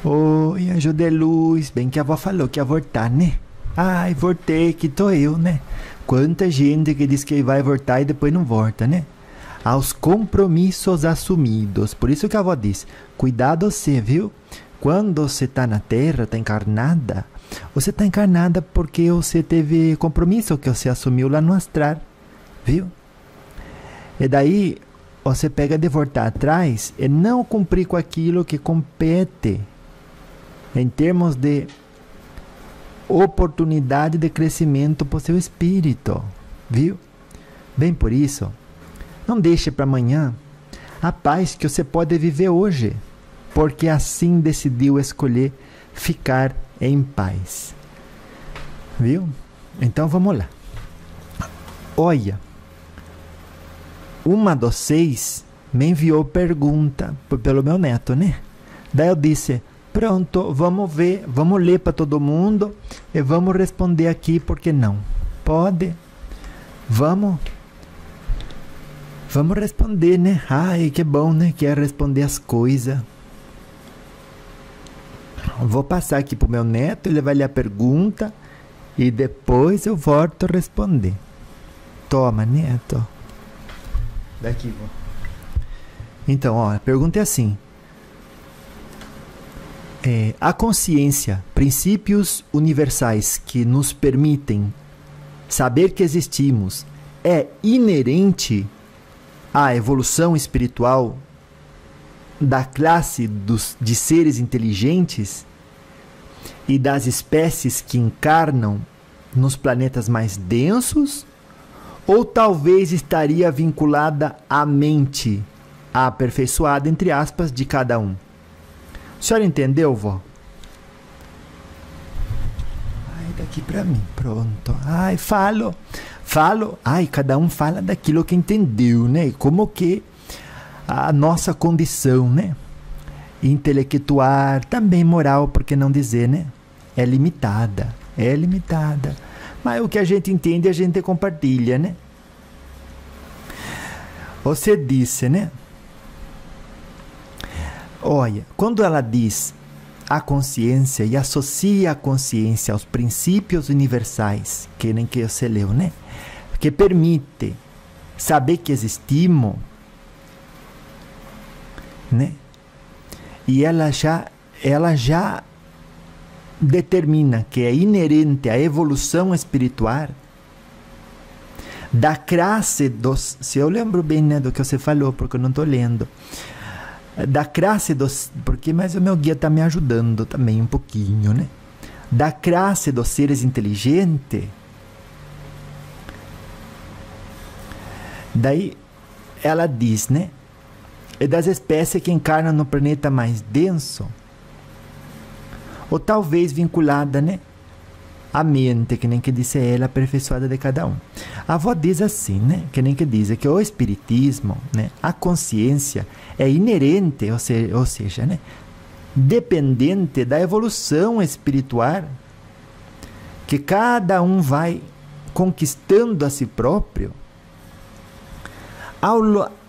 Oi, anjo de luz. Bem que a avó falou que ia voltar, né? Ai, voltei, que tô eu, né? Quanta gente que diz que vai voltar e depois não volta, né? Aos compromissos assumidos. Por isso que a avó diz, cuidado você, viu? Quando você tá na Terra, tá encarnada porque você teve compromisso que você assumiu lá no astral, viu? E daí, você pega de voltar atrás e não cumprir com aquilo que compete em termos de oportunidade de crescimento para o seu espírito, viu? Bem por isso, não deixe para amanhã a paz que você pode viver hoje, porque assim decidiu escolher ficar em paz, viu? Então vamos lá. Olha, uma dos 6 me enviou pergunta pelo meu neto, né? Daí eu disse, pronto, vamos ver, vamos ler para todo mundo e vamos responder aqui, porque não? Pode? Vamos responder, né? Ai, que bom, né? Quer responder as coisas. Vou passar aqui pro meu neto, ele vai ler a pergunta e depois eu volto a responder. Toma, neto. Daqui, vó. Então, ó, a pergunta é assim. A consciência, princípios universais que nos permitem saber que existimos, é inerente à evolução espiritual da classe de seres inteligentes e das espécies que encarnam nos planetas mais densos? Ou talvez estaria vinculada à mente aperfeiçoada, entre aspas, de cada um? A senhora entendeu, vó? Ai, daqui pra mim, pronto. Ai, falo. Ai, cada um fala daquilo que entendeu, né? Como que a nossa condição, né? Intelectual, também moral, por que não dizer, né? É limitada. Mas o que a gente entende, a gente compartilha, né? Você disse, né? Olha, quando ela diz a consciência e associa a consciência aos princípios universais, que nem que você leu, né? Que permite saber que existimos, né? E ela já determina que é inerente à evolução espiritual da classe dos... Se eu lembro bem, né, do que você falou, porque eu não estou lendo. Da classe dos... Mas o meu guia está me ajudando também um pouquinho, né? Da classe dos seres inteligentes. Daí ela diz, né? É das espécies que encarnam no planeta mais denso, ou talvez vinculada, né, à mente, que nem que disse ela, aperfeiçoada de cada um. A avó diz assim, né, que nem que diz que o espiritismo, né, a consciência é inerente, ou seja, né, dependente da evolução espiritual que cada um vai conquistando a si próprio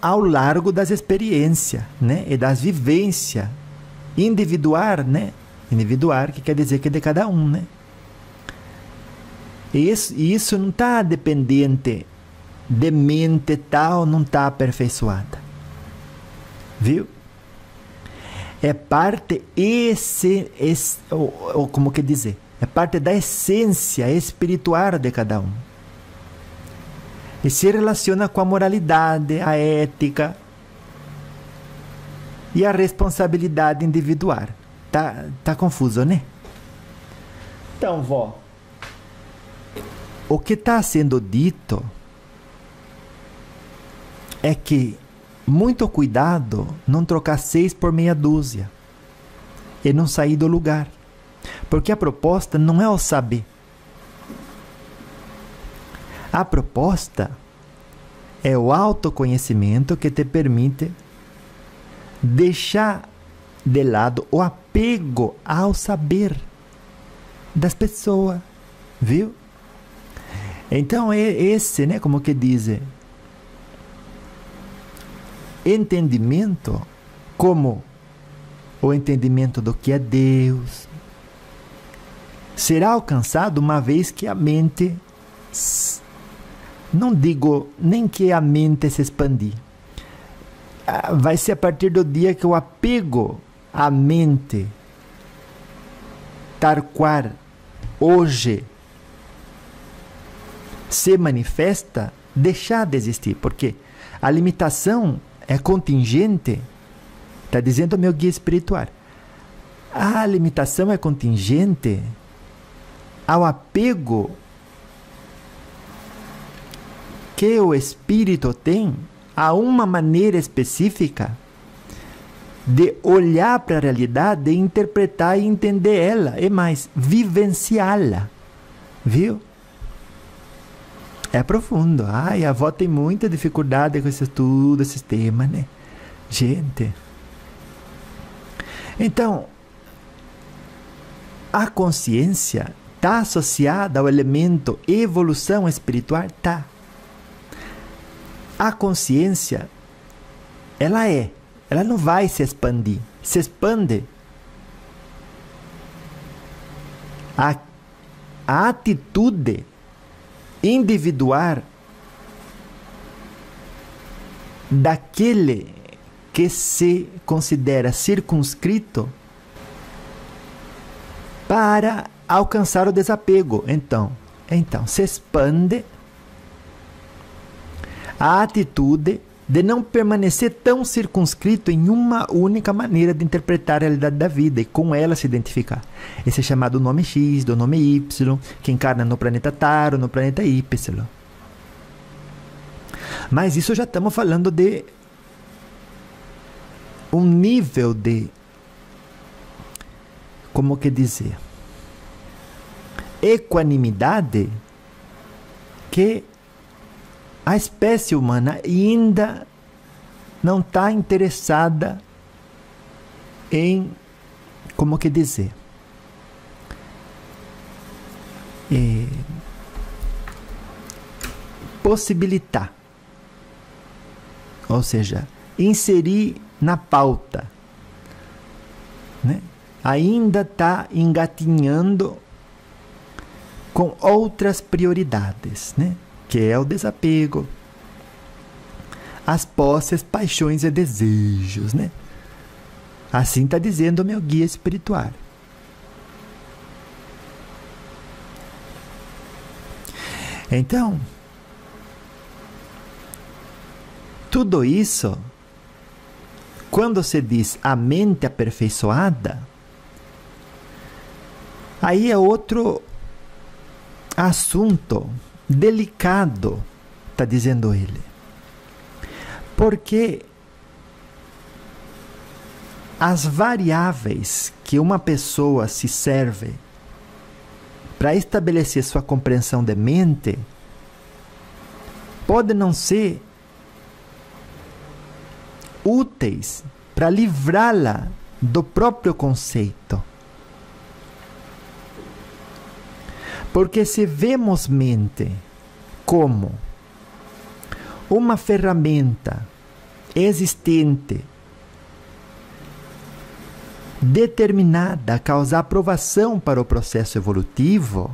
ao largo das experiências, né, e das vivências individual, né? Individual, que quer dizer que é de cada um, né? E isso não está dependente de mente tal, não está aperfeiçoada. Viu? É parte como que dizer? É parte da essência espiritual de cada um. E se relaciona com a moralidade, a ética e a responsabilidade individual. Tá confuso, né? Então, vó, o que está sendo dito é que muito cuidado não trocar 6 por meia dúzia e não sair do lugar, porque a proposta não é o saber. A proposta é o autoconhecimento que te permite deixar de lado o apego ao saber das pessoas, viu? Então, esse, né, como que diz, entendimento como o entendimento do que é Deus, será alcançado uma vez que a mente, não digo nem que a mente se expandir, vai ser a partir do dia que o apego à mente, tal qual hoje se manifesta, deixar de existir, porque a limitação é contingente. Está dizendo o meu guia espiritual. A limitação é contingente ao apego que o espírito tem a uma maneira específica de olhar para a realidade, de interpretar e entender ela, e mais, vivenciá-la. Viu? É profundo. Ai, a avó tem muita dificuldade com tudo esses temas, né? Gente. Então, a consciência está associada ao elemento evolução espiritual? Tá. A consciência, ela não vai se expandir. Se expande a atitude individual daquele que se considera circunscrito para alcançar o desapego. Então se expande a atitude de não permanecer tão circunscrito em uma única maneira de interpretar a realidade da vida e com ela se identificar. Esse é chamado nome X, do nome Y, que encarna no planeta Taro, no planeta Y. Mas isso já estamos falando de um nível de, como que dizer, equanimidade que a espécie humana ainda não está interessada em, como que dizer, possibilitar, ou seja, inserir na pauta, né? Ainda está engatinhando com outras prioridades, né? Que é o desapego, as posses, paixões e desejos, né? Assim está dizendo o meu guia espiritual. Então, tudo isso, quando se diz a mente aperfeiçoada, aí é outro assunto delicado, está dizendo ele. Porque as variáveis que uma pessoa se serve para estabelecer sua compreensão de mente podem não ser úteis para livrá-la do próprio conceito. Porque se vemos mente como uma ferramenta existente, determinada a causar aprovação para o processo evolutivo,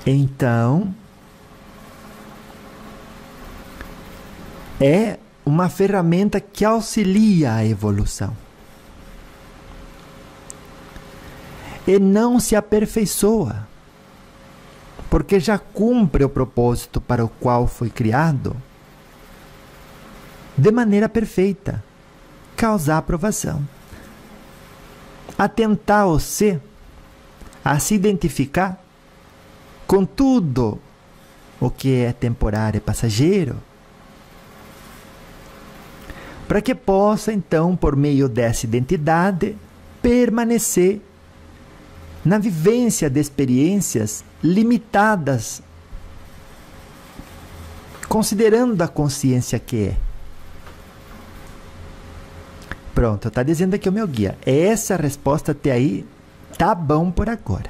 então é uma ferramenta que auxilia a evolução. E não se aperfeiçoa, porque já cumpre o propósito para o qual foi criado de maneira perfeita, causar aprovação. Atentar o ser a se identificar com tudo o que é temporário e passageiro, para que possa, então, por meio dessa identidade, permanecer na vivência de experiências limitadas, considerando a consciência que é. Pronto, está dizendo aqui o meu guia. Essa resposta até aí tá bom por agora.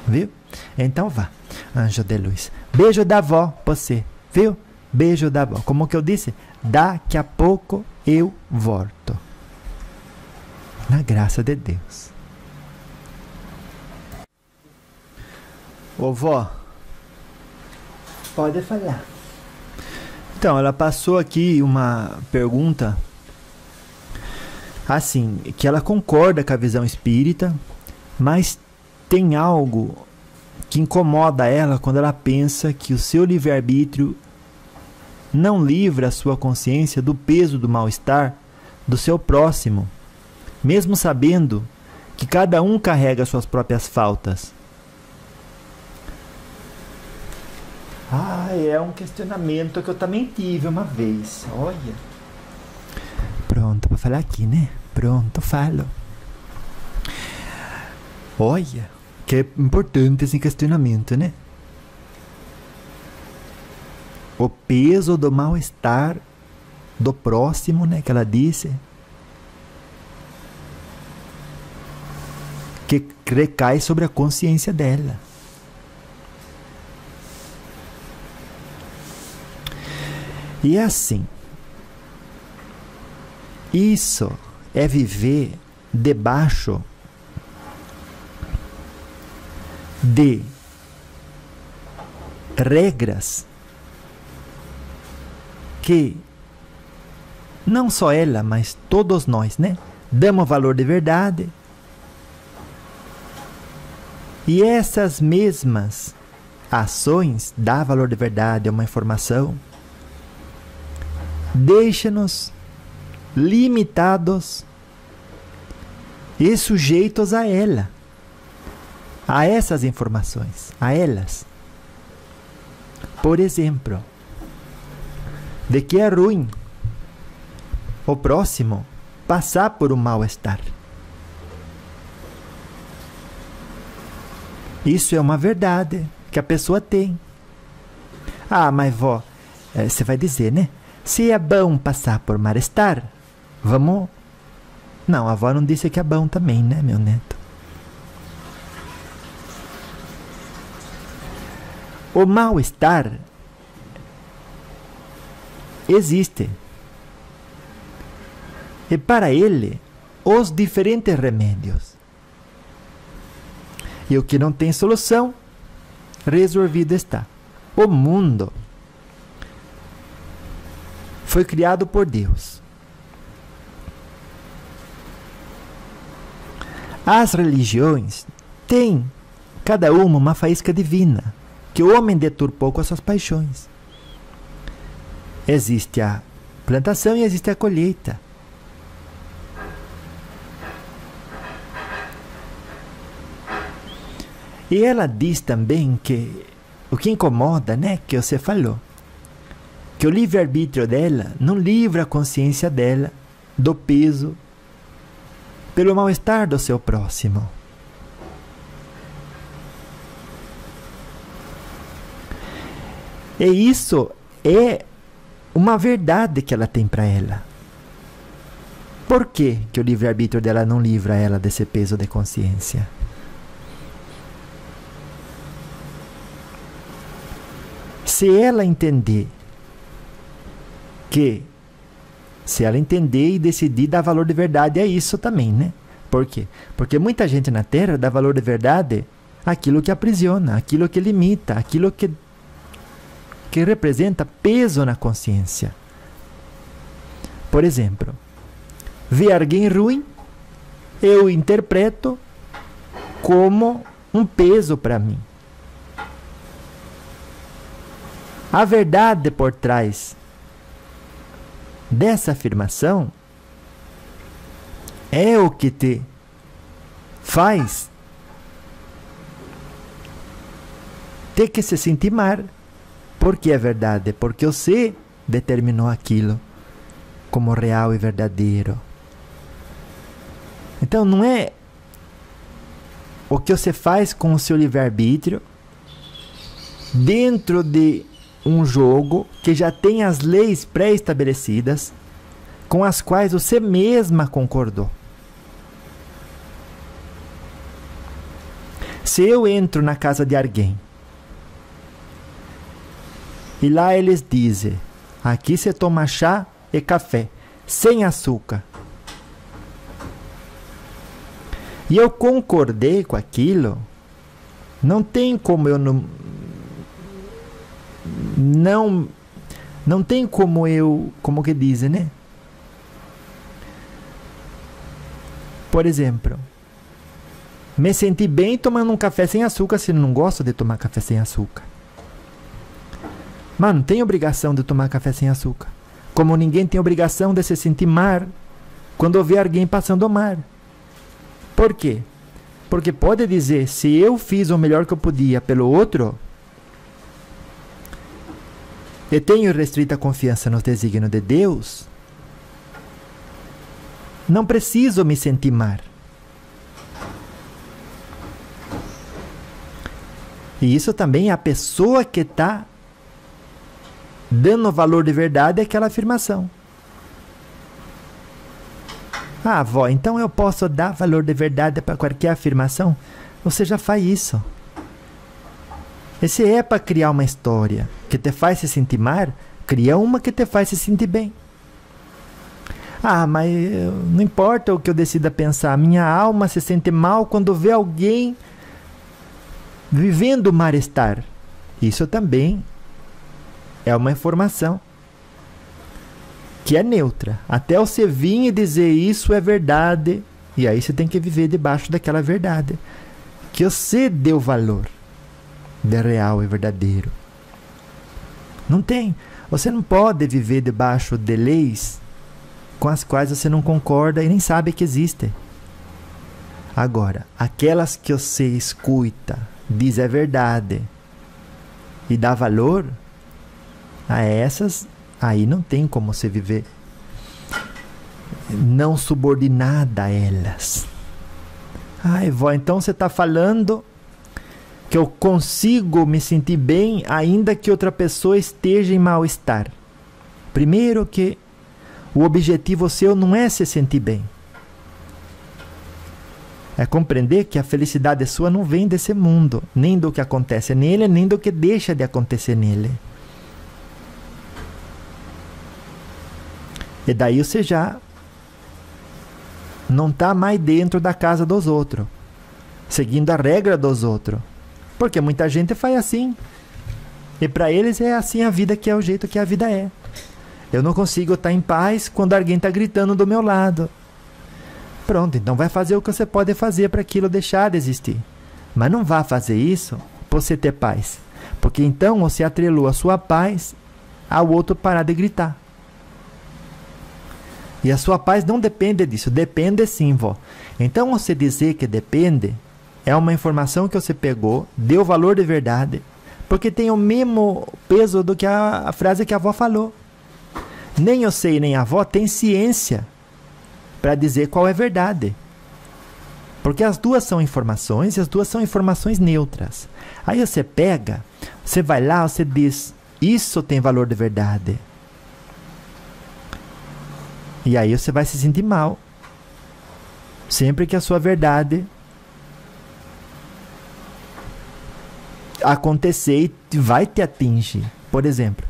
Viu? Então vá, anjo de luz. Beijo da avó, você. Viu? Beijo da avó. Como que eu disse? Daqui a pouco eu volto. Na graça de Deus. Ô vó, pode falar. Então, ela passou aqui uma pergunta assim, que ela concorda com a visão espírita, mas tem algo que incomoda ela quando ela pensa que o seu livre-arbítrio não livra a sua consciência do peso do mal-estar do seu próximo, mesmo sabendo que cada um carrega suas próprias faltas. É um questionamento que eu também tive uma vez. Olha. Pronto, para falar aqui, né? Pronto, falo. Olha, que é importante esse questionamento, né? O peso do mal-estar do próximo, né? Que ela disse. Que recai sobre a consciência dela. E é assim. Isso é viver debaixo de regras que não só ela, mas todos nós, né? Damos valor de verdade. E essas mesmas ações, dar valor de verdade a uma informação, deixa-nos limitados e sujeitos a ela, a essas informações, a elas. Por exemplo, de que é ruim o próximo passar por um mal-estar. Isso é uma verdade que a pessoa tem. Mas vó, você vai dizer, né? Se é bom passar por mal-estar, vamos... Não, a avó não disse que é bom também, né, meu neto? O mal-estar existe. E para ele, os diferentes remédios. E o que não tem solução, resolvido está. O mundo foi criado por Deus. As religiões têm, cada uma faísca divina, que o homem deturpou com as suas paixões. Existe a plantação e existe a colheita. E ela diz também que o que incomoda, né, que você falou, que o livre-arbítrio dela não livra a consciência dela do peso pelo mal-estar do seu próximo. E isso é uma verdade que ela tem para ela. Por que o livre-arbítrio dela não livra ela desse peso de consciência? Se ela entender e decidir dar valor de verdade a isso também, né? Por quê? Porque muita gente na Terra dá valor de verdade àquilo que aprisiona, àquilo que limita, àquilo que representa peso na consciência. Por exemplo, ver alguém ruim, eu interpreto como um peso para mim. A verdade por trás dessa afirmação é o que te faz ter que se sentir mal. Por que é verdade? Porque você determinou aquilo como real e verdadeiro. Então não é o que você faz com o seu livre-arbítrio dentro de um jogo que já tem as leis pré-estabelecidas com as quais você mesma concordou. Se eu entro na casa de alguém e lá eles dizem, aqui você toma chá e café, sem açúcar. E eu concordei com aquilo. Não tem como eu não tem como eu, como que dizem, né? Por exemplo, me senti bem tomando um café sem açúcar se não gosto de tomar café sem açúcar. Mas não tem obrigação de tomar café sem açúcar. Como ninguém tem obrigação de se sentir mal quando vê alguém passando mal. Por quê? Porque pode dizer, se eu fiz o melhor que eu podia pelo outro, eu tenho restrita confiança nos desígnios de Deus, não preciso me sentir mal. E isso também é a pessoa que está dando valor de verdade àquela afirmação. Ah, avó, então eu posso dar valor de verdade para qualquer afirmação? Você já faz isso. Esse é para criar uma história que te faz se sentir mal, cria uma que te faz se sentir bem. Ah, mas não importa o que eu decida pensar, minha alma se sente mal quando vê alguém vivendo o mal-estar. Isso também é uma informação que é neutra. Até você vir e dizer isso é verdade, e aí você tem que viver debaixo daquela verdade que você deu valor de real e verdadeiro. Não tem. Você não pode viver debaixo de leis com as quais você não concorda e nem sabe que existem. Agora, aquelas que você escuta, diz é verdade e dá valor a essas, aí não tem como você viver não subordinada a elas. Ai, vó, então você está falando que eu consigo me sentir bem ainda que outra pessoa esteja em mal-estar. Primeiro que o objetivo seu não é se sentir bem. É compreender que a felicidade sua não vem desse mundo, nem do que acontece nele, nem do que deixa de acontecer nele. E daí você já não está mais dentro da casa dos outros, seguindo a regra dos outros. Porque muita gente faz assim. E para eles é assim a vida, que é o jeito que a vida é. Eu não consigo estar em paz quando alguém está gritando do meu lado. Pronto, então vai fazer o que você pode fazer para aquilo deixar de existir. Mas não vá fazer isso para você ter paz. Porque então você atrelou a sua paz ao outro parar de gritar. E a sua paz não depende disso. Depende sim, vó. Então você dizer que depende é uma informação que você pegou, deu valor de verdade, porque tem o mesmo peso do que a frase que a avó falou. Nem eu sei, nem a avó tem ciência para dizer qual é verdade. Porque as duas são informações e as duas são informações neutras. Aí você pega, você vai lá, você diz, isso tem valor de verdade. E aí você vai se sentir mal. Sempre que a sua verdade acontecer e vai te atingir. Por exemplo,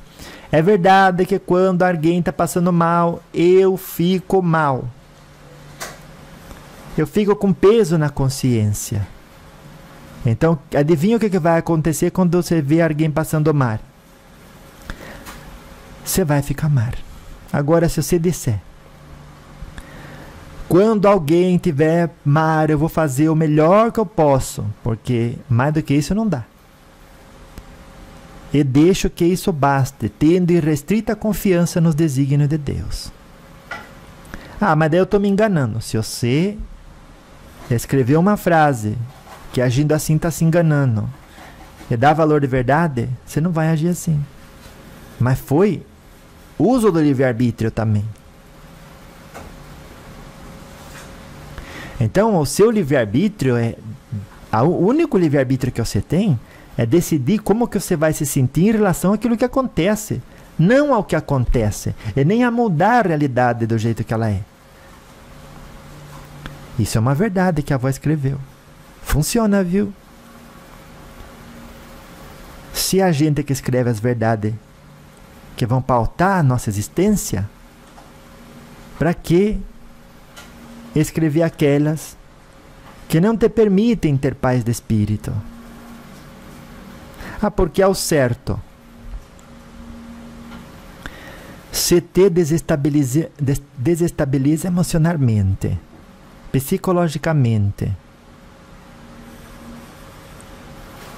é verdade que quando alguém está passando mal, eu fico mal. Eu fico com peso na consciência. Então, adivinha o que vai acontecer quando você vê alguém passando mal? Você vai ficar mal. Agora, se você disser, quando alguém tiver mal, eu vou fazer o melhor que eu posso, porque mais do que isso não dá. E deixo que isso baste, tendo irrestrita confiança nos desígnios de Deus. Ah, mas daí eu estou me enganando. Se você escrever uma frase que agindo assim está se enganando e dá valor de verdade, você não vai agir assim. Mas foi uso do livre-arbítrio também. Então, o seu livre-arbítrio o único livre-arbítrio que você tem é decidir como que você vai se sentir em relação àquilo que acontece, não ao que acontece, e nem a mudar a realidade do jeito que ela é. Isso é uma verdade que a avó escreveu. Funciona, viu? Se a gente que escreve as verdades que vão pautar a nossa existência, Para que escrever aquelas que não te permitem ter paz de espírito? Porque ao certo, se te desestabiliza emocionalmente, psicologicamente,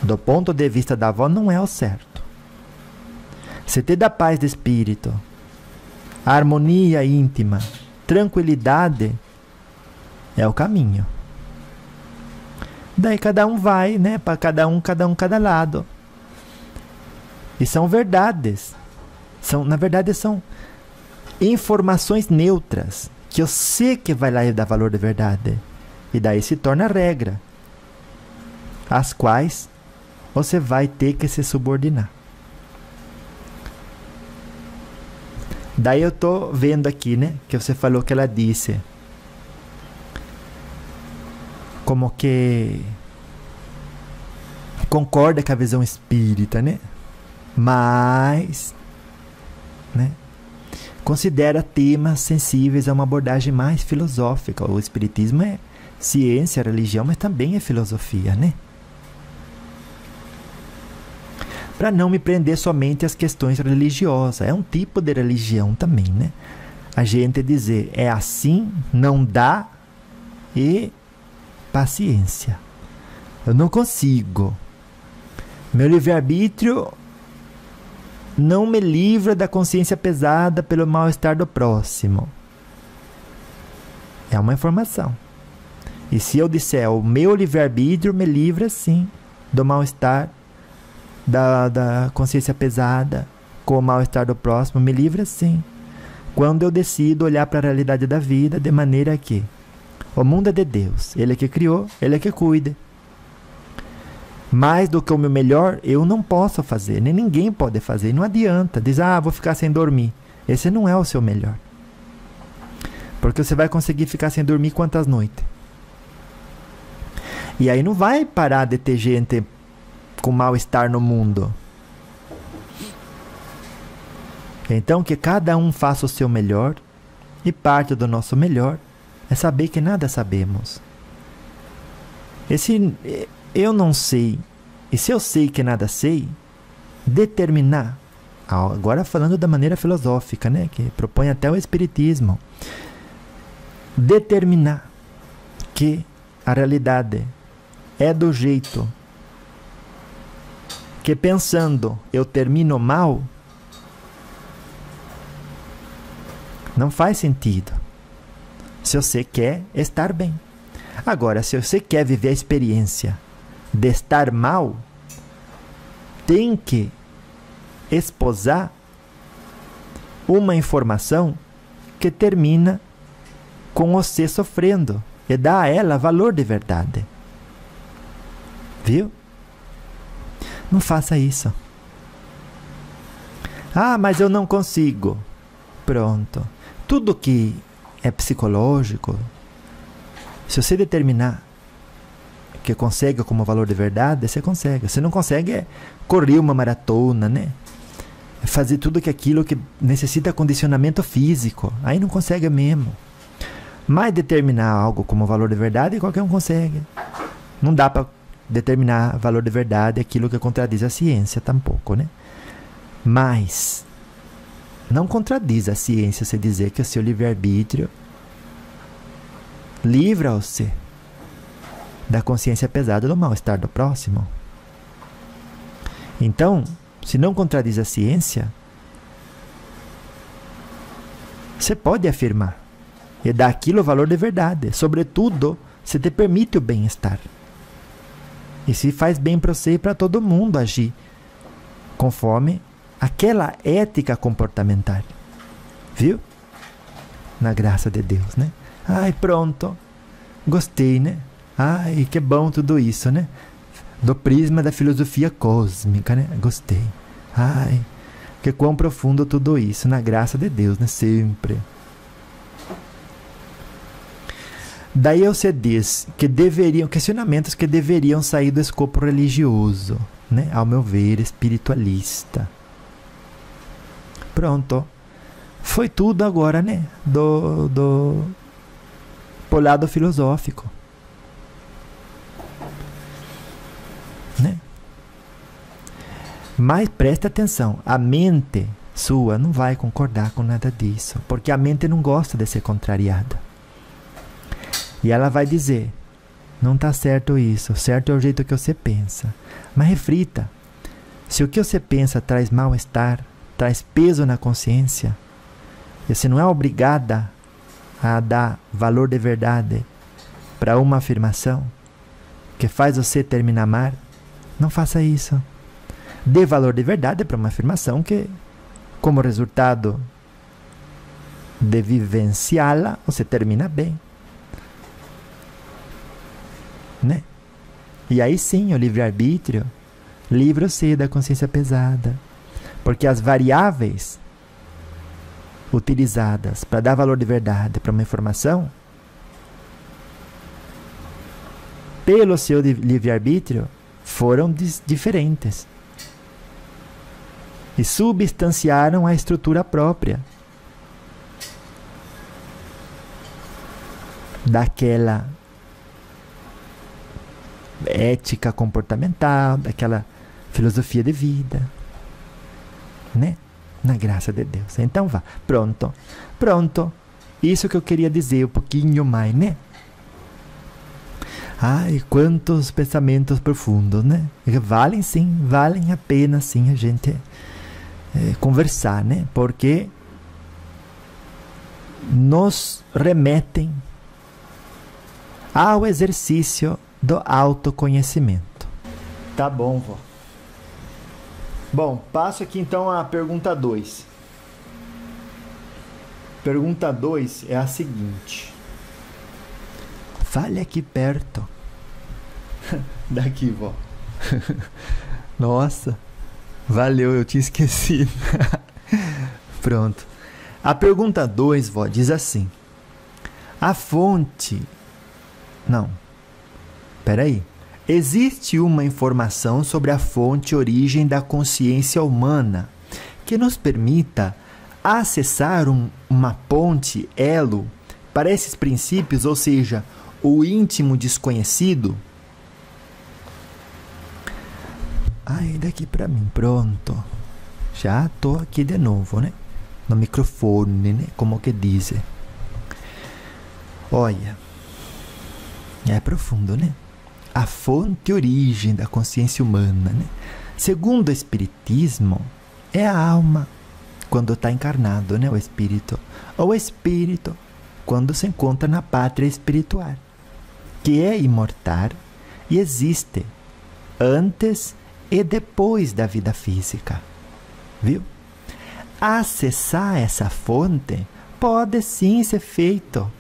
do ponto de vista da avó, não é o certo. Se te dá paz de espírito, harmonia íntima, tranquilidade, é o caminho. Daí cada um vai, né? Para cada um, cada lado. E são verdades. Na verdade, são informações neutras, que eu sei que vai lá e dá valor de verdade. E daí se torna regra, às quais você vai ter que se subordinar. Daí eu tô vendo aqui, né, que você falou que ela disse como que concorda com a visão espírita, né? Mas, né, considera temas sensíveis a uma abordagem mais filosófica. O espiritismo é ciência, religião, mas também é filosofia, né? Para não me prender somente às questões religiosas. É um tipo de religião também, né? A gente dizer, é assim, não dá, e paciência. Eu não consigo. Meu livre-arbítrio não me livra da consciência pesada pelo mal-estar do próximo. É uma informação. E se eu disser, o meu livre-arbítrio me livra, sim, do mal-estar da consciência pesada com o mal-estar do próximo, me livra, sim, quando eu decido olhar para a realidade da vida de maneira que o mundo é de Deus, Ele é que criou, Ele é que cuida. Mais do que o meu melhor, eu não posso fazer, nem ninguém pode fazer. Não adianta dizer, vou ficar sem dormir. Esse não é o seu melhor. Porque você vai conseguir ficar sem dormir quantas noites? E aí não vai parar de ter gente com mal-estar no mundo. Então, que cada um faça o seu melhor, e parte do nosso melhor é saber que nada sabemos. Eu não sei, e se eu sei que nada sei, determinar, agora falando da maneira filosófica, né, que propõe até o espiritismo, determinar que a realidade é do jeito que pensando eu termino mal, não faz sentido. Se você quer estar bem. Agora, se você quer viver a experiência de estar mal, tem que esposar uma informação que termina com você sofrendo e dá a ela valor de verdade. Viu? Não faça isso. Mas eu não consigo. Pronto. Tudo que é psicológico, se você determinar que consegue como valor de verdade, você consegue. Se não consegue, é correr uma maratona, né? É fazer tudo aquilo que necessita condicionamento físico. Aí não consegue mesmo. Mas determinar algo como valor de verdade, qualquer um consegue. Não dá para determinar valor de verdade aquilo que contradiz a ciência, tampouco, né? Mas não contradiz a ciência se dizer que o seu livre-arbítrio livra você da consciência pesada do mal-estar do próximo. Então, se não contradiz a ciência, você pode afirmar e dar aquilo valor de verdade. Sobretudo, se te permite o bem-estar. E se faz bem para você e para todo mundo agir conforme aquela ética comportamental. Viu? Na graça de Deus, né? Pronto. Gostei, né? Que bom tudo isso, né? Do prisma da filosofia cósmica, né? Gostei. Que quão profundo tudo isso, na graça de Deus, né? Sempre. Daí você diz que questionamentos que deveriam sair do escopo religioso, né? Ao meu ver, espiritualista. Pronto. Foi tudo agora, né? Pro lado filosófico. Né? Mas presta atenção, a mente sua não vai concordar com nada disso, porque a mente não gosta de ser contrariada. E ela vai dizer, não está certo isso, certo é o jeito que você pensa. Mas reflita, se o que você pensa traz mal-estar, traz peso na consciência, e você não é obrigada a dar valor de verdade para uma afirmação que faz você terminar amar, não faça isso. Dê valor de verdade para uma afirmação que, como resultado de vivenciá-la, você termina bem. Né? E aí sim, o livre-arbítrio livra-se da consciência pesada. Porque as variáveis utilizadas para dar valor de verdade para uma informação, pelo seu livre-arbítrio, foram diferentes. E substanciaram a estrutura própria daquela ética comportamental, daquela filosofia de vida, né? Na graça de Deus. Então vá, pronto. Isso que eu queria dizer um pouquinho mais, né? Ai, quantos pensamentos profundos, né? Valem sim, valem a pena sim a gente conversar, né? Porque nos remetem ao exercício do autoconhecimento. Tá bom, vó. Bom, passo aqui então a pergunta 2. Pergunta 2 é a seguinte. Fale aqui perto. Daqui, vó. Nossa, valeu, eu tinha esquecido. Pronto. A pergunta 2, vó, diz assim. A fonte... Não. Peraí. Existe uma informação sobre a fonte origem da consciência humana que nos permita acessar uma ponte, elo, para esses princípios, ou seja, o íntimo desconhecido? Ai, daqui para mim, pronto. Já tô aqui de novo, né? No microfone, né? Como que dizem. Olha, é profundo, né? A fonte origem da consciência humana, né? Segundo o Espiritismo, é a alma quando está encarnado, né? O espírito. Ou o espírito quando se encontra na pátria espiritual, que é imortal e existe antes e depois da vida física. Viu? Acessar essa fonte pode sim ser feito,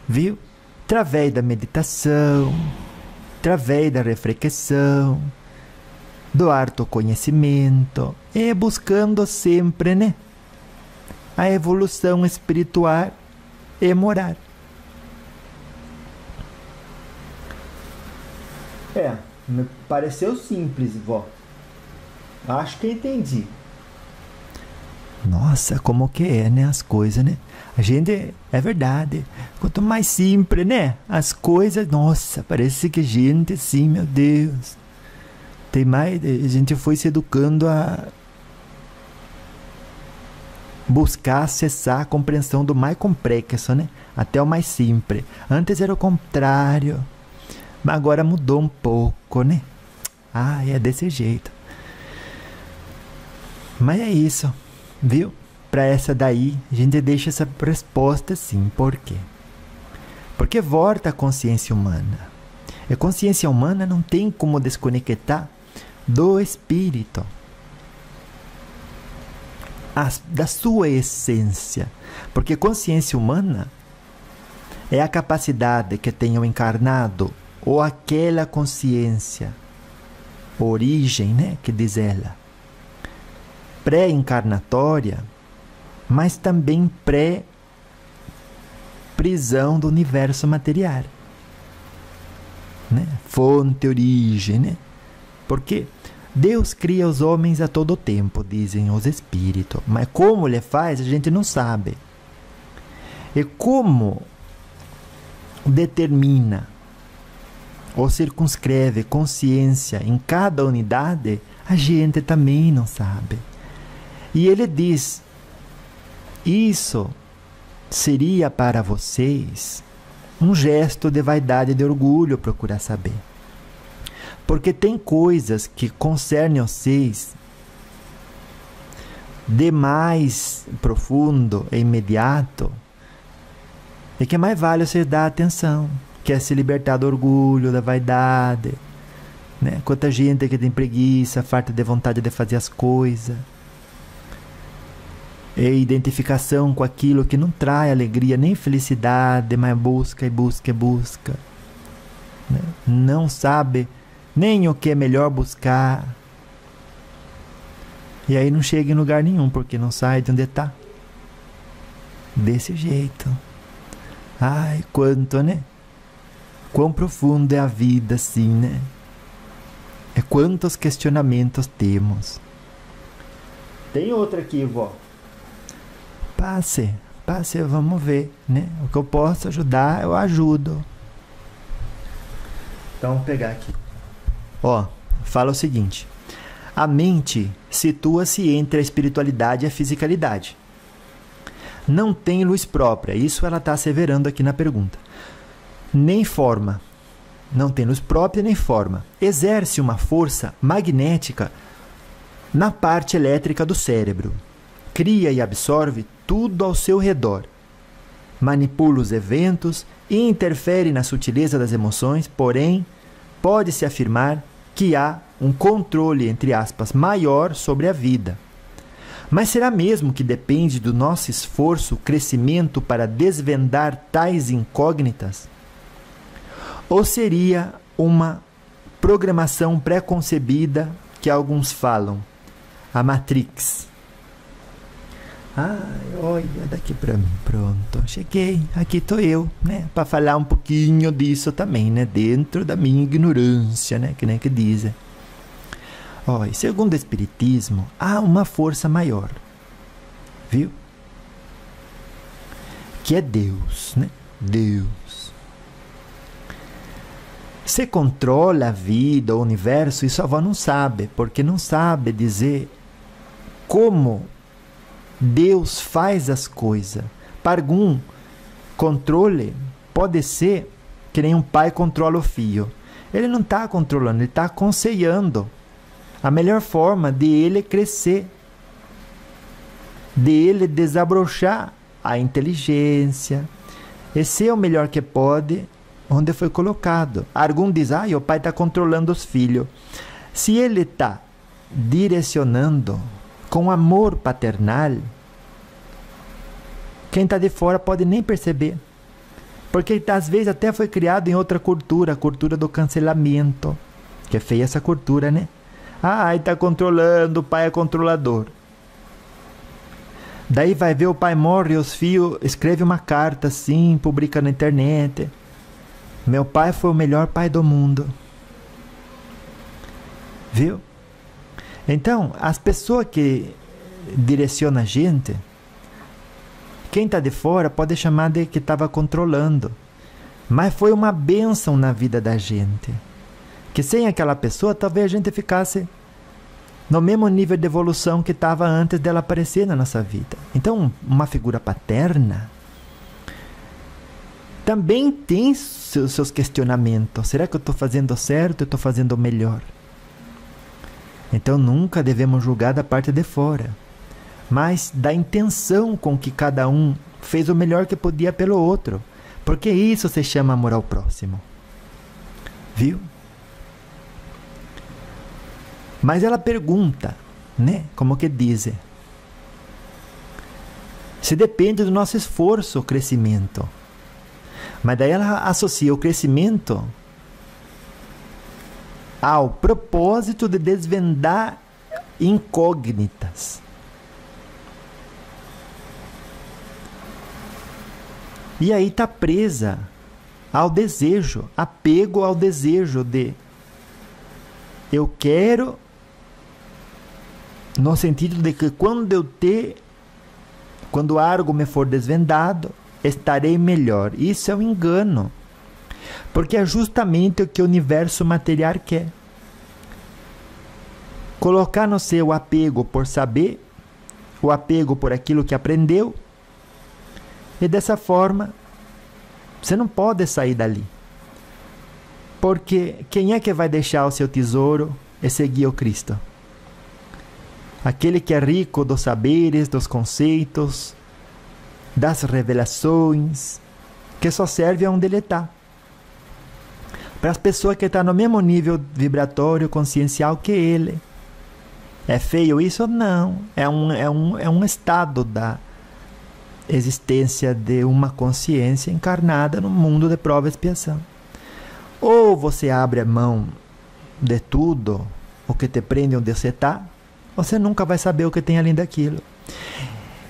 viu? Através da meditação, através da reflexão, do autoconhecimento e buscando sempre, né, a evolução espiritual e moral. Me pareceu simples, vó. Acho que entendi. Nossa, como que é, né, as coisas, né? A gente, é verdade, quanto mais simples, né, as coisas, nossa, parece que a gente, sim, meu Deus, tem mais, a gente foi se educando a buscar acessar a compreensão do mais complexo, né, até o mais simples. Antes era o contrário, mas agora mudou um pouco, né? Ah, é desse jeito. Mas é isso, viu? Para essa daí, a gente deixa essa resposta assim. Por quê? Porque volta a consciência humana. A consciência humana não tem como desconectar do espírito, da sua essência. Porque consciência humana é a capacidade que tem o encarnado, ou aquela consciência, origem, né, que diz ela, pré-encarnatória, mas também pré-prisão do universo material, né? Fonte, origem, né? Porque Deus cria os homens a todo tempo, dizem os espíritos, mas como ele faz a gente não sabe. E como determina ou circunscreve consciência em cada unidade, a gente também não sabe. E ele diz, isso seria para vocês um gesto de vaidade e de orgulho procurar saber. Porque tem coisas que concernem vocês de mais profundo e imediato, e que mais vale você dar atenção, que é se libertar do orgulho, da vaidade, né? Quanta gente que tem preguiça, farta de vontade de fazer as coisas, e identificação com aquilo que não traz alegria nem felicidade, mas busca e busca e busca, né? Não sabe nem o que é melhor buscar, e aí não chega em lugar nenhum, porque não sai de onde está. Desse jeito. Ai, quanto, né? Quão profundo é a vida, assim, né? É quantos questionamentos temos. Tem outra aqui, vó. Passe, vamos ver, né? O que eu posso ajudar, eu ajudo. Então, vamos pegar aqui. Ó, fala o seguinte. A mente situa-se entre a espiritualidade e a fisicalidade. Não tem luz própria, isso ela está asseverando aqui na pergunta. Nem forma. Não tem luz própria nem forma. Exerce uma força magnética na parte elétrica do cérebro. Cria e absorve tudo ao seu redor. Manipula os eventos e interfere na sutileza das emoções, porém, pode-se afirmar que há um controle, entre aspas, maior sobre a vida. Mas será mesmo que depende do nosso esforço, crescimento para desvendar tais incógnitas? Ou seria uma programação pré-concebida que alguns falam, a Matrix? Olha, daqui para mim, pronto, cheguei, aqui estou eu, né, para falar um pouquinho disso também, né, dentro da minha ignorância, né, que nem que dizem. Olha, segundo o Espiritismo, há uma força maior, viu? Que é Deus, né, Deus. Você controla a vida, o universo, isso a avó não sabe, porque não sabe dizer como Deus faz as coisas. Para algum, controle pode ser que nem um pai controla o filho. Ele não está controlando, ele está aconselhando a melhor forma de ele crescer, de ele desabrochar a inteligência e ser o melhor que pode onde foi colocado. Algum diz, o pai está controlando os filhos. Se ele está direcionando com amor paternal, quem está de fora pode nem perceber, porque ele às vezes até foi criado em outra cultura, a cultura do cancelamento, que é feia essa cultura, né? Ele está controlando, o pai é controlador. Daí vai ver, o pai morre, os filhos escrevem uma carta assim, publica na internet: meu pai foi o melhor pai do mundo. Viu? Então, as pessoas que direcionam a gente, quem está de fora pode chamar de que estava controlando, mas foi uma bênção na vida da gente, que sem aquela pessoa talvez a gente ficasse no mesmo nível de evolução que estava antes dela aparecer na nossa vida. Então, uma figura paterna também tem seus questionamentos. Será que eu estou fazendo certo ou estou fazendo melhor? Então nunca devemos julgar da parte de fora, mas da intenção com que cada um fez o melhor que podia pelo outro, porque isso se chama amor ao próximo. Viu? Mas ela pergunta, né? Como que diz? Se depende do nosso esforço o crescimento. Mas daí ela associa o crescimento ao propósito de desvendar incógnitas. E aí está presa ao desejo, apego ao desejo de eu quero no sentido de que quando algo me for desvendado, estarei melhor. Isso é um engano, porque é justamente o que o universo material quer. Colocar no seu apego por saber, o apego por aquilo que aprendeu, e dessa forma você não pode sair dali. Porque quem é que vai deixar o seu tesouro e seguir o Cristo? Aquele que é rico dos saberes, dos conceitos, das revelações, que só serve a onde ele está. Para as pessoas que estão no mesmo nível vibratório, consciencial que ele. É feio isso? Não. É um estado da existência de uma consciência encarnada no mundo de prova e expiação. Ou você abre a mão de tudo o que te prende onde você está, você nunca vai saber o que tem além daquilo.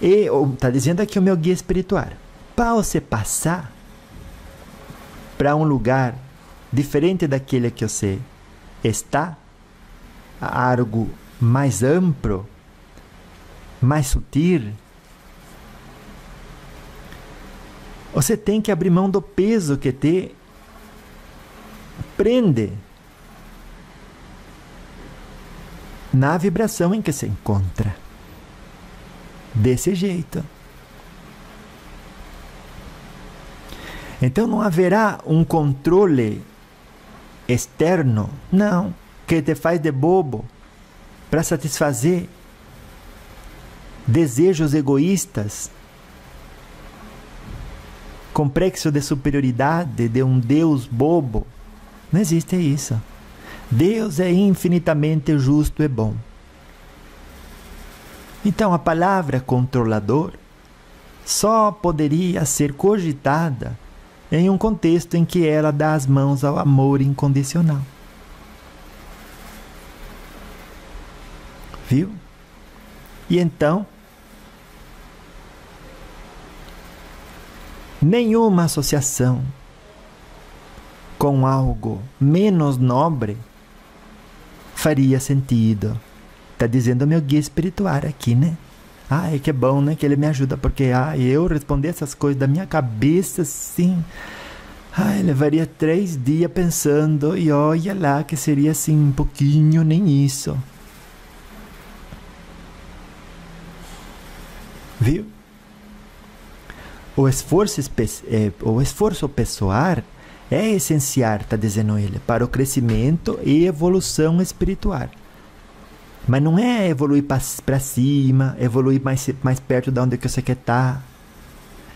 E está dizendo aqui o meu guia espiritual. Para você passar para um lugar diferente daquele que você está, algo mais amplo, mais sutil, você tem que abrir mão do peso que te prende na vibração em que se encontra. Desse jeito. Então não haverá um controle externo, não, que te faz de bobo para satisfazer desejos egoístas, complexo de superioridade de um Deus bobo. Não existe isso. Deus é infinitamente justo e bom. Então a palavra controlador só poderia ser cogitada em um contexto em que ela dá as mãos ao amor incondicional. Viu? E então, nenhuma associação com algo menos nobre faria sentido. Está dizendo o meu guia espiritual aqui, né? Ai, que bom, né? Que ele me ajuda, porque eu responder essas coisas da minha cabeça, sim. Ai, levaria 3 dias pensando, e olha lá que seria assim, um pouquinho, nem isso. Viu? O esforço pessoal é essencial, está dizendo ele, para o crescimento e evolução espiritual. Mas não é evoluir para cima, evoluir mais perto de onde que você quer estar.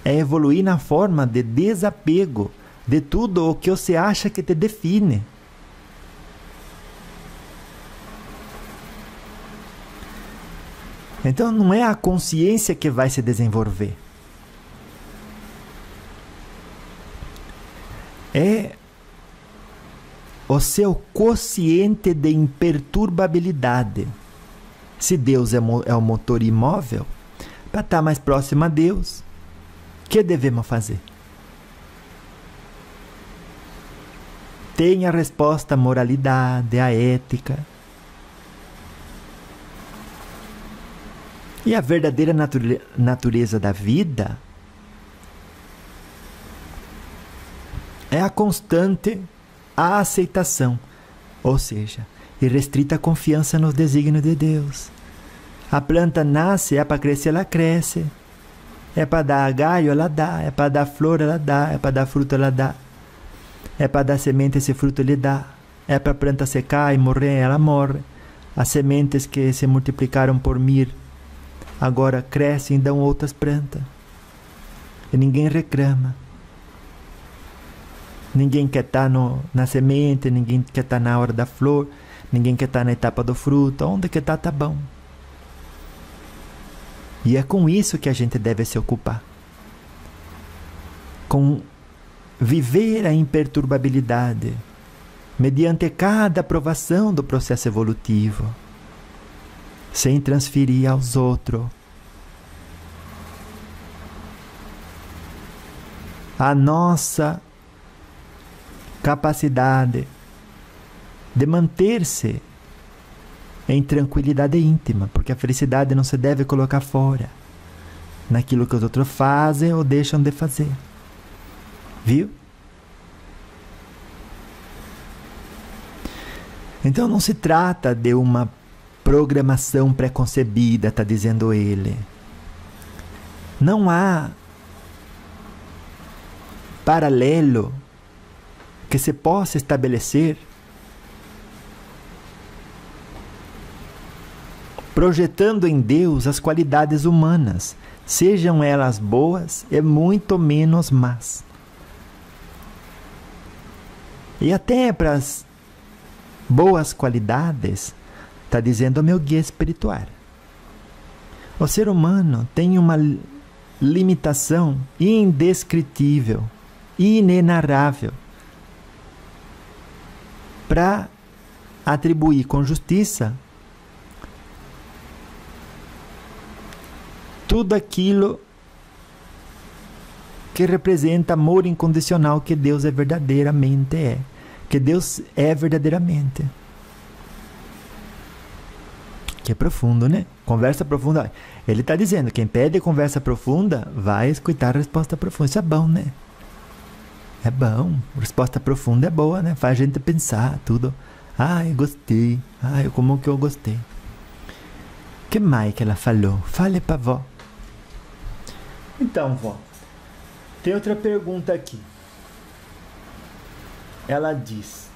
É evoluir na forma de desapego de tudo o que você acha que te define. Então não é a consciência que vai se desenvolver. É o seu quociente de imperturbabilidade. Se Deus é o motor imóvel, para estar mais próximo a Deus, o que devemos fazer? Tem a resposta à moralidade, à ética. E a verdadeira natureza da vida é a constante aceitação, ou seja, irrestrita confiança nos desígnios de Deus. A planta nasce, é para crescer, ela cresce. É para dar galho, ela dá. É para dar flor, ela dá. É para dar fruto, ela dá. É para dar semente, esse fruto ele dá. É para a planta secar e morrer, ela morre. As sementes que se multiplicaram por mir agora crescem e dão outras plantas. E ninguém reclama. Ninguém quer estar na semente, ninguém quer estar na hora da flor, ninguém quer estar na etapa do fruto. Onde que está, tá bom. E é com isso que a gente deve se ocupar. Com viver a imperturbabilidade, mediante cada aprovação do processo evolutivo, sem transferir aos outros a nossa capacidade de manter-se em tranquilidade íntima, porque a felicidade não se deve colocar fora, naquilo que os outros fazem ou deixam de fazer. Viu? Então não se trata de uma programação pré-concebida, está dizendo ele. Não há paralelo que se possa estabelecer projetando em Deus as qualidades humanas, sejam elas boas e muito menos más. E até para as boas qualidades, está dizendo o meu guia espiritual. O ser humano tem uma limitação indescritível, inenarrável, para atribuir com justiça tudo aquilo que representa amor incondicional que Deus verdadeiramente é. Que Deus é verdadeiramente. Que é profundo, né? Conversa profunda. Ele está dizendo, quem pede conversa profunda, vai escutar a resposta profunda. Isso é bom, né? É bom. Resposta profunda é boa, né? Faz a gente pensar tudo. Ai, gostei. Ai, como que eu gostei. Que mais que ela falou? Fale pra vó. Então, vó, tem outra pergunta aqui. Ela diz,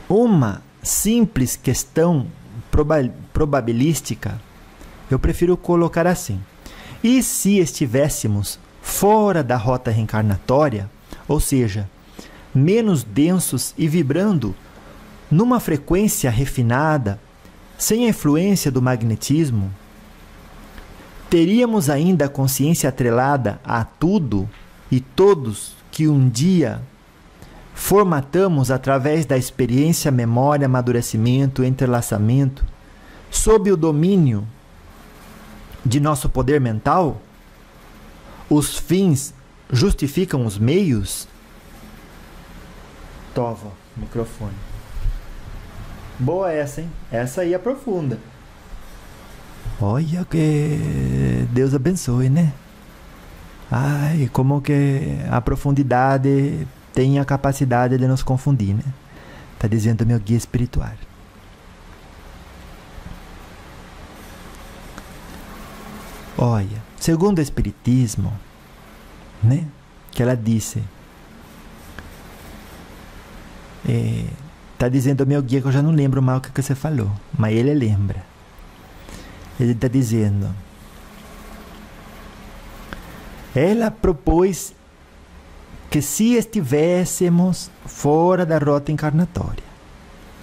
uma simples questão probabilística, eu prefiro colocar assim: e se estivéssemos fora da rota reencarnatória, ou seja, menos densos e vibrando numa frequência refinada, sem a influência do magnetismo, teríamos ainda a consciência atrelada a tudo e todos que um dia formatamos através da experiência, memória, amadurecimento, entrelaçamento, sob o domínio de nosso poder mental? Os fins justificam os meios? Tova, microfone. Boa essa, hein? Essa aí é profunda. Olha que Deus abençoe, né? Ai, como que a profundidade tem a capacidade de nos confundir, né? Tá dizendo meu guia espiritual. Olha, segundo o Espiritismo, né? Que ela disse... Tá dizendo meu guia que eu já não lembro mal o que você falou, mas ele lembra. Ele está dizendo: ela propôs que se estivéssemos fora da rota encarnatória,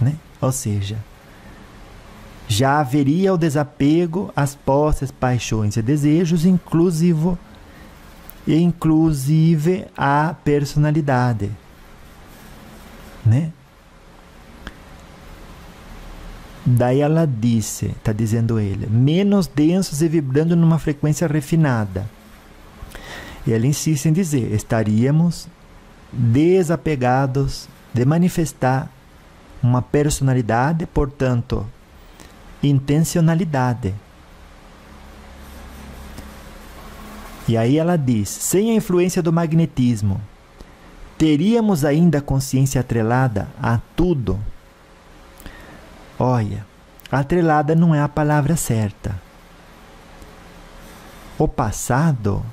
né? Ou seja, já haveria o desapego às posses, paixões e desejos, inclusive a personalidade, né? Daí ela disse, está dizendo ele, menos densos e vibrando numa frequência refinada. E ela insiste em dizer, estaríamos desapegados de manifestar uma personalidade, portanto, intencionalidade. E aí ela diz, sem a influência do magnetismo, teríamos ainda consciência atrelada a tudo. Olha, atrelada não é a palavra certa. O passado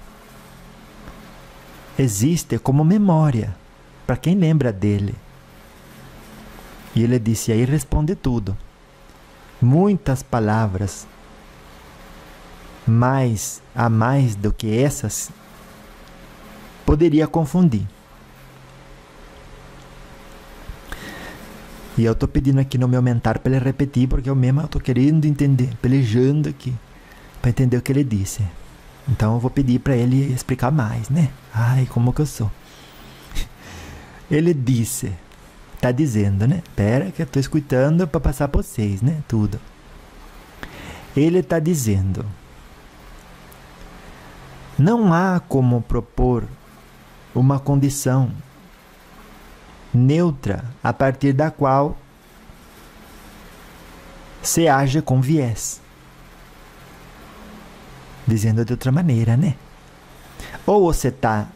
existe como memória, para quem lembra dele. E ele disse, aí responde tudo. Muitas palavras, mais do que essas, poderia confundir. E eu estou pedindo aqui no meu mentar para ele repetir, porque eu mesmo estou querendo entender, pelejando aqui, para entender o que ele disse. Então eu vou pedir para ele explicar mais, né? Ai, como que eu sou. Ele disse, está dizendo, né? Espera que eu estou escutando para passar para vocês, né? Tudo. Ele está dizendo, não há como propor uma condição neutra a partir da qual se age com viés. Dizendo de outra maneira, né? Ou você está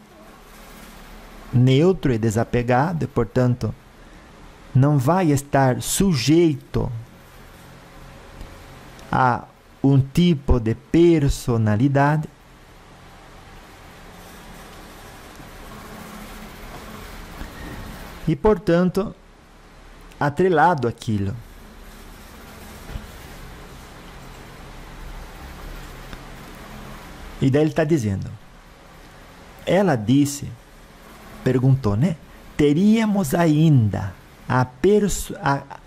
neutro e desapegado, e, portanto, não vai estar sujeito a um tipo de personalidade, e, portanto, atrelado àquilo. E daí ele está dizendo, ela disse, perguntou, né? Teríamos ainda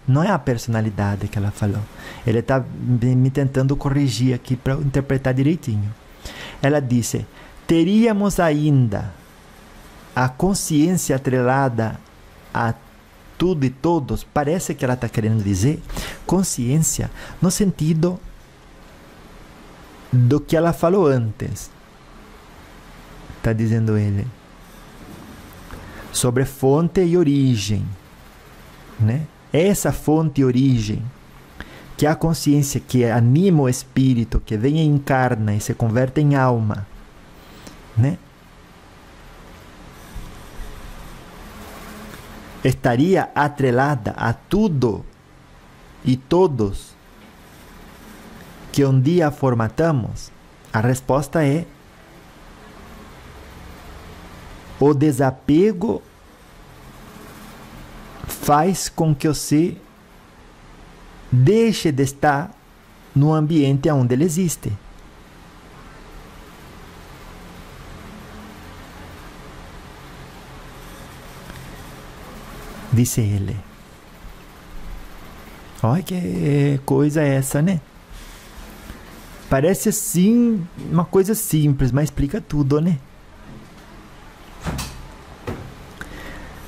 não é a personalidade que ela falou. Ele está me tentando corrigir aqui para interpretar direitinho. Ela disse, teríamos ainda a consciência atrelada a tudo e todos. Parece que ela está querendo dizer consciência no sentido do que ela falou antes. Está dizendo ele. Sobre fonte e origem. Né? Essa fonte e origem, que é a consciência que anima o espírito, que vem e encarna e se converte em alma. Né? Estaria atrelada a tudo e todos que um dia formatamos? A resposta é o desapego faz com que você deixe de estar no ambiente onde ele existe. Disse ele. Olha que coisa é essa, né? Parece assim uma coisa simples, mas explica tudo, né?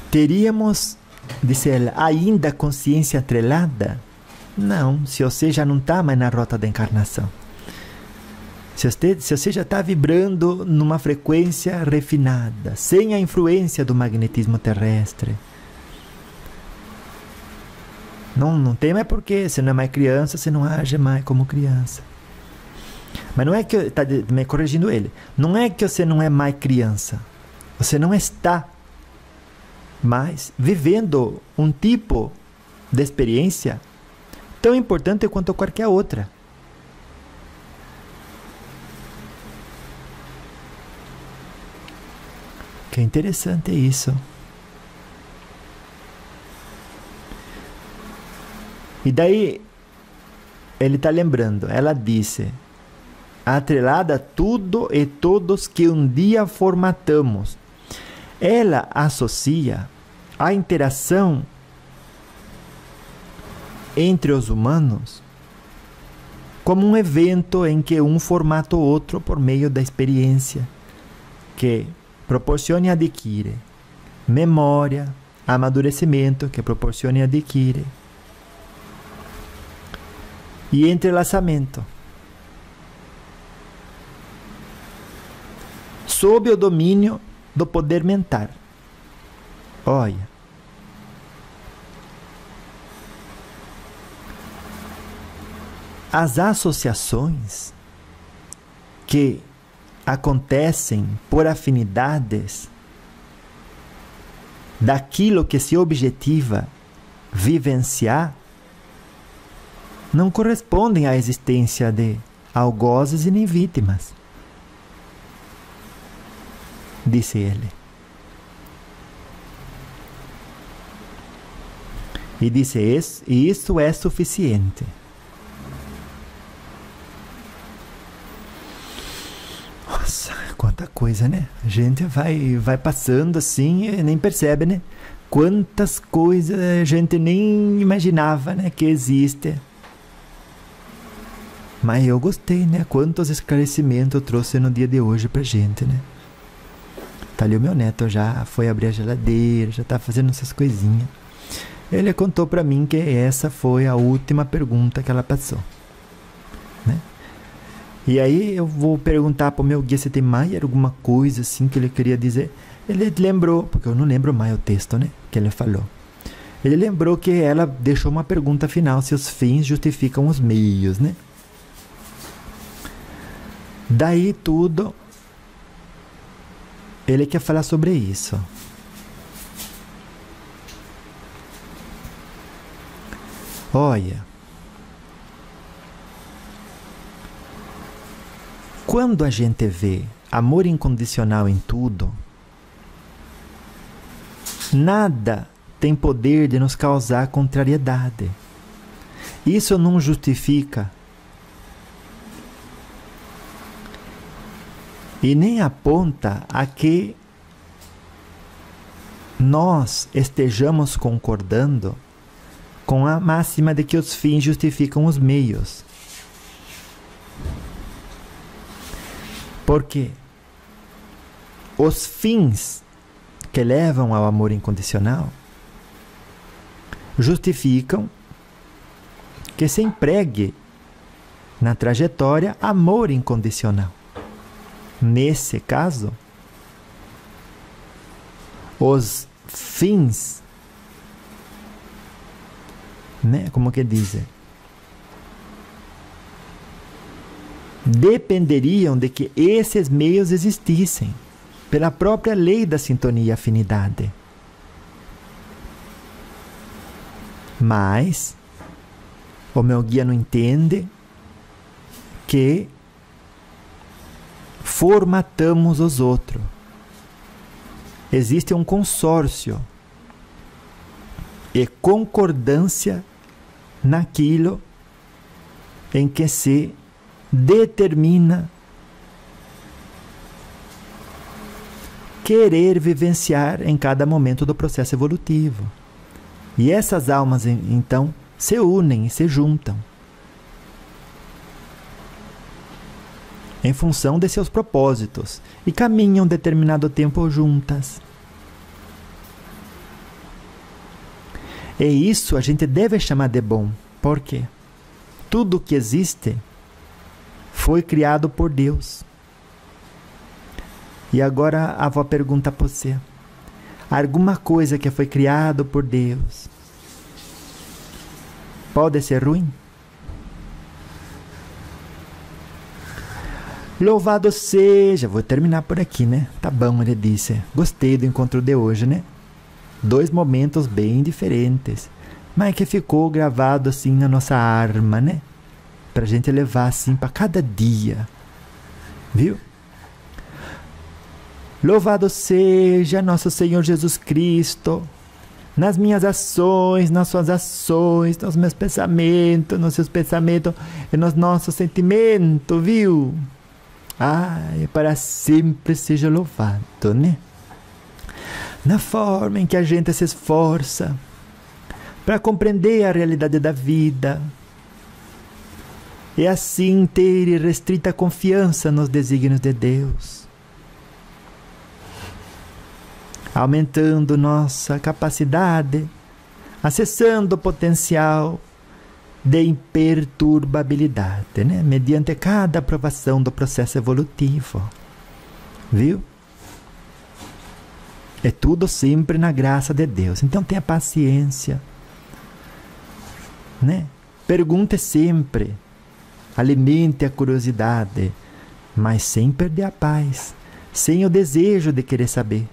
Teríamos, disse ela, ainda consciência atrelada? Não, se você já não está mais na rota da encarnação. Se você já está vibrando numa frequência refinada, sem a influência do magnetismo terrestre. Não tem mais porquê, você não é mais criança, você não age mais como criança. Mas não é que, está me corrigindo ele, não é que você não é mais criança, você não está mais vivendo um tipo de experiência tão importante quanto qualquer outra. Que interessante isso. E daí ele está lembrando, ela disse, atrelada a tudo e todos que um dia formatamos. Ela associa a interação entre os humanos como um evento em que um formata o outro por meio da experiência que proporciona e adquire memória, amadurecimento que proporciona e adquire e entrelaçamento sob o domínio do poder mental. Olha, as associações que acontecem por afinidades daquilo que se objetiva vivenciar não correspondem à existência de algozes e nem vítimas, disse ele. E disse, isso é suficiente. Nossa, quanta coisa, né? A gente vai passando assim e nem percebe, né? Quantas coisas a gente nem imaginava, né, que existe. Mas eu gostei, né? Quantos esclarecimentos eu trouxe no dia de hoje pra gente, né? Tá ali o meu neto, já foi abrir a geladeira, já tá fazendo essas coisinhas. Ele contou pra mim que essa foi a última pergunta que ela passou, né? E aí eu vou perguntar pro meu guia se tem mais alguma coisa assim que ele queria dizer. Ele lembrou, porque eu não lembro mais o texto, né, que ele falou. Ele lembrou que ela deixou uma pergunta final, se os fins justificam os meios, né? Daí tudo, ele quer falar sobre isso. Olha, quando a gente vê amor incondicional em tudo, nada tem poder de nos causar contrariedade. Isso não justifica e nem aponta a que nós estejamos concordando com a máxima de que os fins justificam os meios. Porque os fins que levam ao amor incondicional justificam que se empregue na trajetória amor incondicional. Nesse caso, os fins, né, como que dizem, dependeriam de que esses meios existissem, pela própria lei da sintonia e afinidade. Mas o meu guia não entende que formatamos os outros. Existe um consórcio e concordância naquilo em que se determina querer vivenciar em cada momento do processo evolutivo. E essas almas, então, se unem e se juntam em função de seus propósitos e caminham determinado tempo juntas. E isso a gente deve chamar de bom. Por quê? Tudo que existe foi criado por Deus. E agora a avó pergunta para você: alguma coisa que foi criado por Deus pode ser ruim? Louvado seja, vou terminar por aqui, né? Tá bom, ele disse. Gostei do encontro de hoje, né? 2 momentos bem diferentes, mas que ficou gravado assim na nossa alma, né? Pra gente levar assim para cada dia, viu? Louvado seja nosso Senhor Jesus Cristo, nas minhas ações, nas suas ações, nos meus pensamentos, nos seus pensamentos e nos nossos sentimentos, viu? Ai, para sempre seja louvado, né? Na forma em que a gente se esforça para compreender a realidade da vida e assim ter irrestrita confiança nos desígnios de Deus, aumentando nossa capacidade, acessando o potencial de imperturbabilidade, né? Mediante cada aprovação do processo evolutivo, viu? É tudo sempre na graça de Deus. Então tenha paciência, né? Pergunte sempre, alimente a curiosidade, mas sem perder a paz, sem o desejo de querer saber.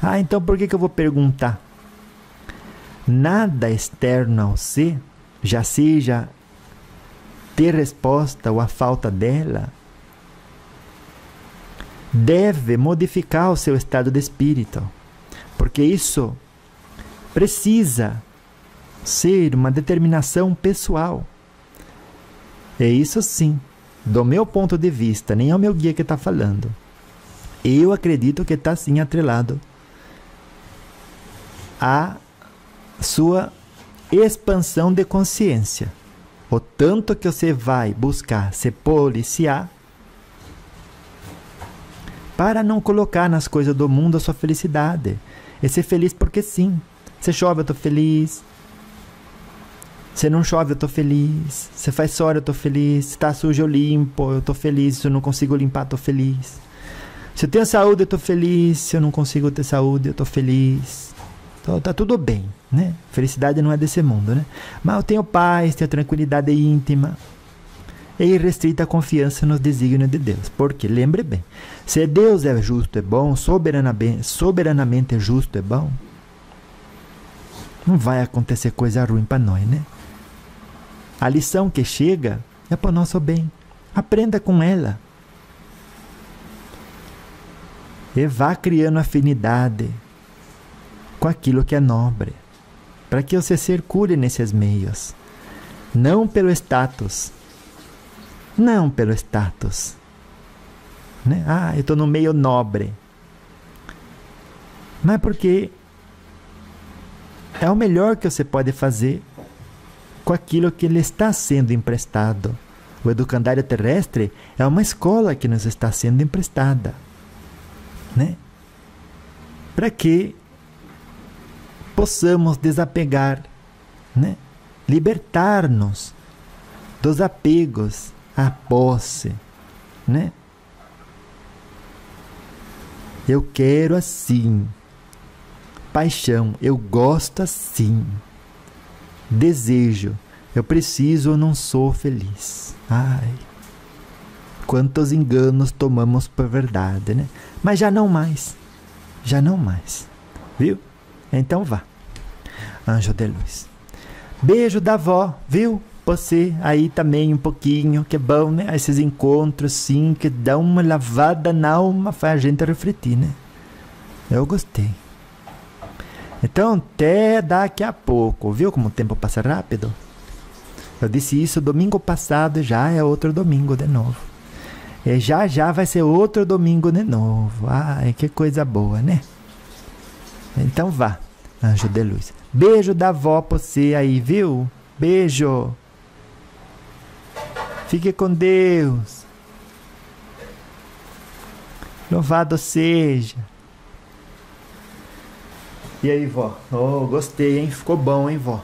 Ah, então por que eu vou perguntar? Nada externo ao ser, já seja ter resposta ou a falta dela, deve modificar o seu estado de espírito, porque isso precisa ser uma determinação pessoal. É isso sim, do meu ponto de vista, nem é o meu guia que está falando. Eu acredito que está sim atrelado a sua expansão de consciência. O tanto que você vai buscar se policiar para não colocar nas coisas do mundo a sua felicidade. E ser feliz porque sim. Se chove, eu estou feliz. Se não chove, eu estou feliz. Se faz sol, eu estou feliz. Se está sujo, eu limpo, eu estou feliz. Se eu não consigo limpar, estou feliz. Se eu tenho saúde, eu estou feliz. Se eu não consigo ter saúde, eu estou feliz. Então, tá tudo bem, né? Felicidade não é desse mundo, né? Mas eu tenho paz, tenho tranquilidade íntima e irrestrita confiança nos desígnios de Deus. Porque, lembre bem, se Deus é justo e bom, soberanamente justo e bom, não vai acontecer coisa ruim para nós, né? A lição que chega é para o nosso bem. Aprenda com ela. E vá criando afinidade com aquilo que é nobre, para que você circule nesses meios, não pelo status, não pelo status, né? Eu estou no meio nobre, mas porque é o melhor que você pode fazer com aquilo que lhe está sendo emprestado. O educandário terrestre é uma escola que nos está sendo emprestada, né? Para que possamos desapegar, né? Libertar-nos dos apegos à posse, né? Eu quero assim. Paixão, eu gosto assim. Desejo, eu preciso ou não sou feliz. Ai, quantos enganos tomamos por verdade, né? Mas já não mais, viu? Então vá, anjo de luz. Beijo da avó, viu? Você aí também um pouquinho, que bom, né? Esses encontros, sim, que dão uma lavada na alma, faz a gente refletir, né? Eu gostei. Então, até daqui a pouco, viu como o tempo passa rápido? Eu disse isso domingo passado e já é outro domingo de novo. E já vai ser outro domingo de novo. Ai, que coisa boa, né? Então vá, anjo de luz. Beijo da avó pra você aí, viu? Beijo. Fique com Deus. Louvado seja. E aí, vó? Oh, gostei, hein? Ficou bom, hein, vó?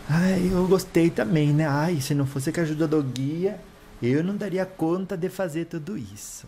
Ai, eu gostei também, né? Ai, se não fosse com a ajuda do guia, eu não daria conta de fazer tudo isso.